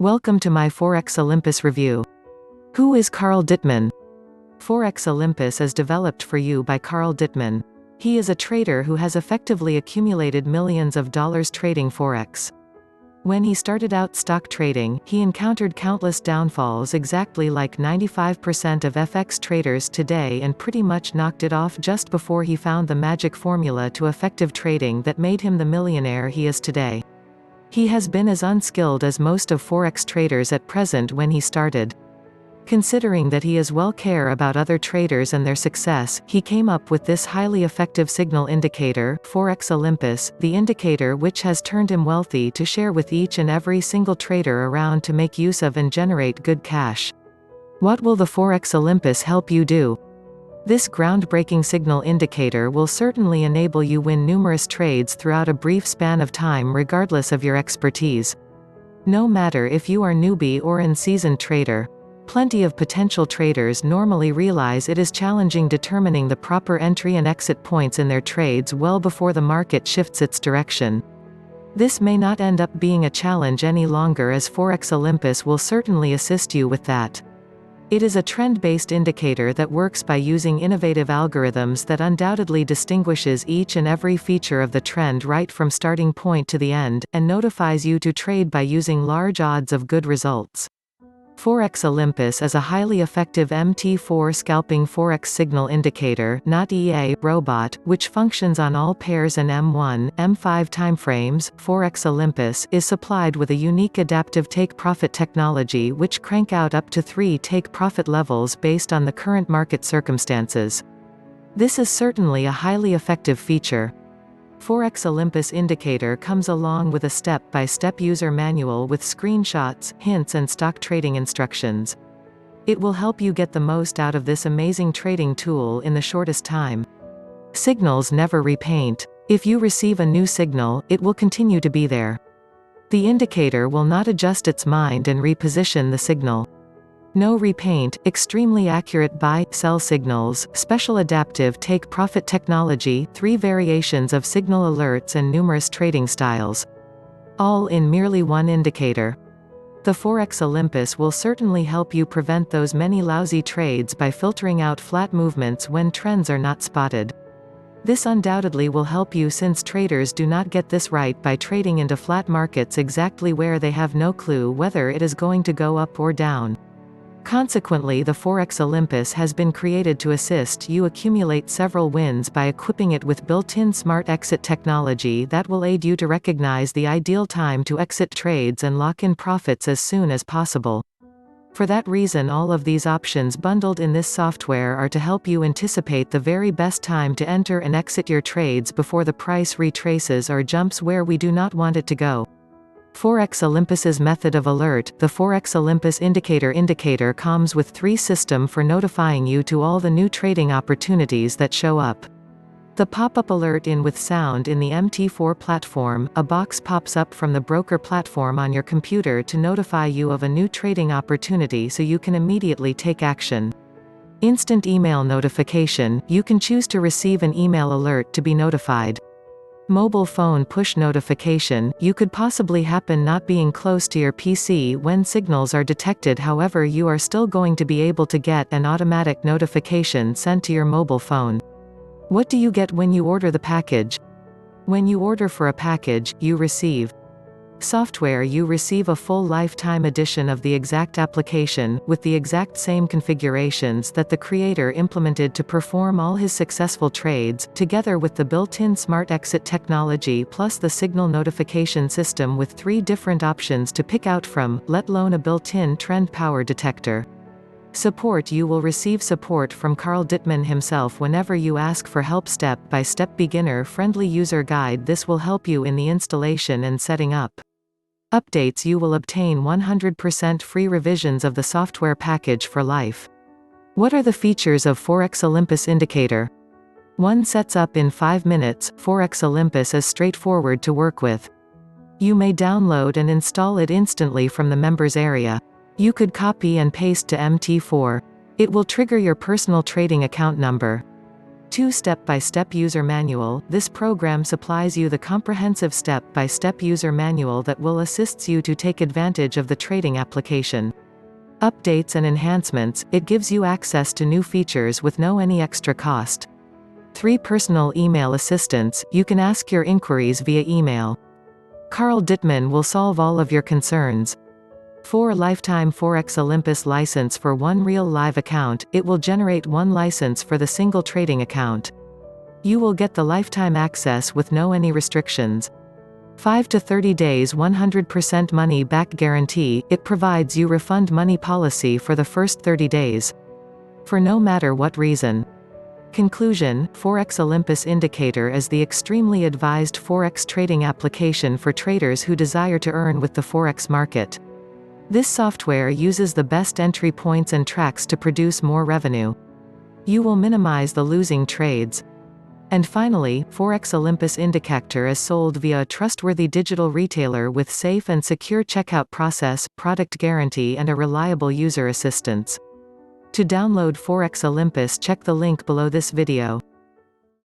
Welcome to my Forex Olympus review. Who is Karl Dittmann? Forex Olympus is developed for you by Karl Dittmann. He is a trader who has effectively accumulated millions of dollars trading Forex. When he started out stock trading, he encountered countless downfalls exactly like 95% of FX traders today and pretty much knocked it off just before he found the magic formula to effective trading that made him the millionaire he is today. He has been as unskilled as most of Forex traders at present when he started. Considering that he is well care about other traders and their success, he came up with this highly effective signal indicator, Forex Olympus, the indicator which has turned him wealthy to share with each and every single trader around to make use of and generate good cash. What will the Forex Olympus help you do? This groundbreaking signal indicator will certainly enable you win numerous trades throughout a brief span of time regardless of your expertise. No matter if you are newbie or an seasoned trader. Plenty of potential traders normally realize it is challenging determining the proper entry and exit points in their trades well before the market shifts its direction. This may not end up being a challenge any longer, as Forex Olympus will certainly assist you with that. It is a trend-based indicator that works by using innovative algorithms that undoubtedly distinguishes each and every feature of the trend right from starting point to the end, and notifies you to trade by using large odds of good results. Forex Olympus is a highly effective MT4 scalping Forex signal indicator, not EA, robot, which functions on all pairs and M1, M5 timeframes. Forex Olympus is supplied with a unique adaptive TakeProfit technology which crank out up to 3 TakeProfit levels based on the current market circumstances. This is certainly a highly effective feature. Forex Olympus Indicator comes along with a step-by-step user manual with screenshots, hints and stock trading instructions. It will help you get the most out of this amazing trading tool in the shortest time. Signals never repaint. If you receive a new signal, it will continue to be there. The indicator will not adjust its mind and reposition the signal. No repaint, extremely accurate buy-sell signals, special adaptive take-profit technology, 3 variations of signal alerts and numerous trading styles. All in merely one indicator. The Forex Olympus will certainly help you prevent those many lousy trades by filtering out flat movements when trends are not spotted. This undoubtedly will help you, since traders do not get this right by trading into flat markets exactly where they have no clue whether it is going to go up or down. Consequently, the Forex Olympus has been created to assist you accumulate several wins by equipping it with built-in smart exit technology that will aid you to recognize the ideal time to exit trades and lock in profits as soon as possible. For that reason, all of these options bundled in this software are to help you anticipate the very best time to enter and exit your trades before the price retraces or jumps where we do not want it to go. Forex Olympus's method of alert, the Forex Olympus Indicator comes with 3 systems for notifying you to all the new trading opportunities that show up. The pop-up alert in with sound in the MT4 platform, a box pops up from the broker platform on your computer to notify you of a new trading opportunity so you can immediately take action. Instant email notification, you can choose to receive an email alert to be notified. Mobile phone push notification, you could possibly happen not being close to your PC when signals are detected, however you are still going to be able to get an automatic notification sent to your mobile phone. What do you get when you order the package? When you order for a package, you receive software. You receive a full lifetime edition of the exact application, with the exact same configurations that the creator implemented to perform all his successful trades, together with the built-in smart exit technology plus the signal notification system with 3 different options to pick out from, let alone a built-in trend power detector. Support, you will receive support from Karl Dittmann himself whenever you ask for help. Step-by-step beginner-friendly user guide. This will help you in the installation and setting up. Updates, you will obtain 100% free revisions of the software package for life. What are the features of Forex Olympus Indicator? 1. Sets up in 5 minutes. Forex Olympus is straightforward to work with. You may download and install it instantly from the members area. You could copy and paste to MT4. It will trigger your personal trading account number. 2. Step-by-step user manual. This program supplies you the comprehensive step-by-step user manual that will assist you to take advantage of the trading application. Updates and enhancements. It gives you access to new features with no any extra cost. 3. Personal email assistance. You can ask your inquiries via email. Karl Dittmann will solve all of your concerns. 4. Lifetime Forex Olympus license for one real live account. It will generate one license for the single trading account. You will get the lifetime access with no any restrictions. 5 to 30 days 100% money back guarantee. It provides you refund money policy for the first 30 days. For no matter what reason. Conclusion: Forex Olympus Indicator is the extremely advised Forex trading application for traders who desire to earn with the Forex market. This software uses the best entry points and tracks to produce more revenue. You will minimize the losing trades. And finally, Forex Olympus Indicator is sold via a trustworthy digital retailer with safe and secure checkout process, product guarantee and a reliable user assistance. To download Forex Olympus, check the link below this video.